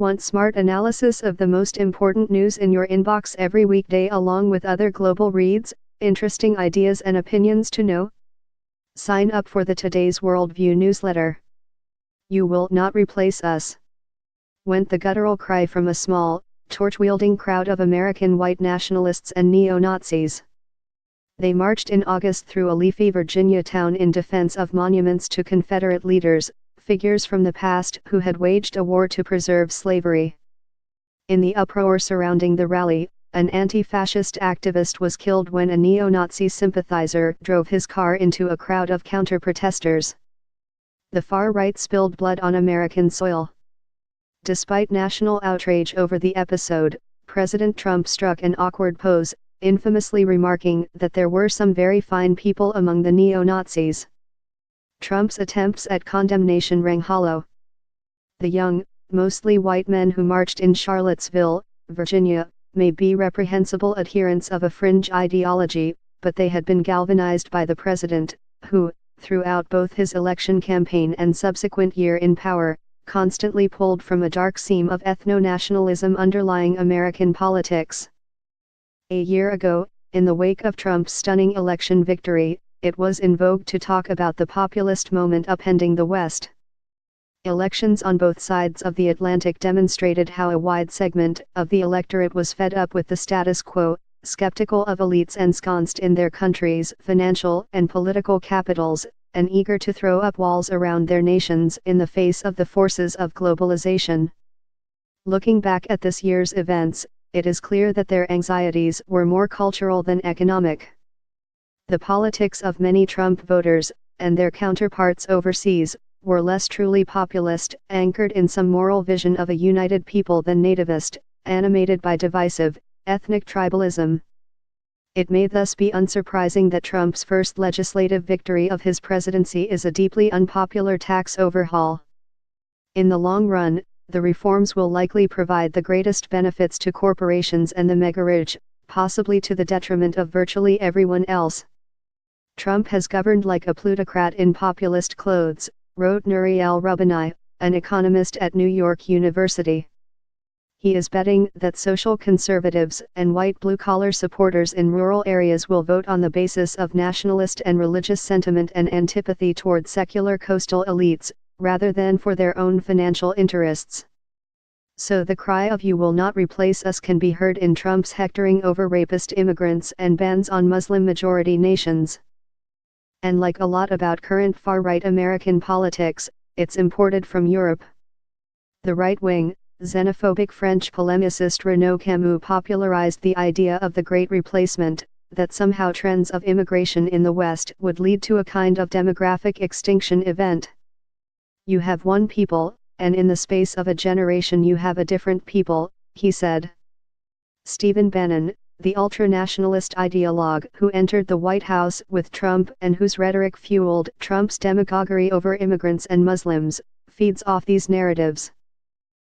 Want smart analysis of the most important news in your inbox every weekday along with other global reads, interesting ideas and opinions to know? Sign up for the Today's Worldview newsletter. You will not replace us, went the guttural cry from a small, torch-wielding crowd of American white nationalists and neo-Nazis. They marched in August through a leafy Virginia town in defense of monuments to Confederate leaders, figures from the past who had waged a war to preserve slavery. In the uproar surrounding the rally, an anti-fascist activist was killed when a neo-Nazi sympathizer drove his car into a crowd of counter-protesters. The far right spilled blood on American soil. Despite national outrage over the episode, President Trump struck an awkward pose, infamously remarking that there were some very fine people among the neo-Nazis. Trump's attempts at condemnation rang hollow. The young, mostly white men who marched in Charlottesville, Virginia, may be reprehensible adherents of a fringe ideology, but they had been galvanized by the president, who, throughout both his election campaign and subsequent year in power, constantly pulled from a dark seam of ethno-nationalism underlying American politics. A year ago, in the wake of Trump's stunning election victory, it was in vogue to talk about the populist moment upending the West. Elections on both sides of the Atlantic demonstrated how a wide segment of the electorate was fed up with the status quo, skeptical of elites ensconced in their country's financial and political capitals, and eager to throw up walls around their nations in the face of the forces of globalization. Looking back at this year's events, it is clear that their anxieties were more cultural than economic. The politics of many Trump voters, and their counterparts overseas, were less truly populist, anchored in some moral vision of a united people than nativist, animated by divisive, ethnic tribalism. It may thus be unsurprising that Trump's first legislative victory of his presidency is a deeply unpopular tax overhaul. In the long run, the reforms will likely provide the greatest benefits to corporations and the mega-rich, possibly to the detriment of virtually everyone else. Trump has governed like a plutocrat in populist clothes, wrote Nouriel Roubani, an economist at New York University. He is betting that social conservatives and white blue-collar supporters in rural areas will vote on the basis of nationalist and religious sentiment and antipathy toward secular coastal elites, rather than for their own financial interests. So the cry of "you will not replace us" can be heard in Trump's hectoring over rapist immigrants and bans on Muslim-majority nations. And like a lot about current far-right American politics, it's imported from Europe. The right-wing, xenophobic French polemicist Renaud Camus popularized the idea of the Great Replacement, that somehow trends of immigration in the West would lead to a kind of demographic extinction event. You have one people, and in the space of a generation you have a different people, he said. Stephen Bannon, the ultra-nationalist ideologue who entered the White House with Trump and whose rhetoric fueled Trump's demagoguery over immigrants and Muslims, feeds off these narratives.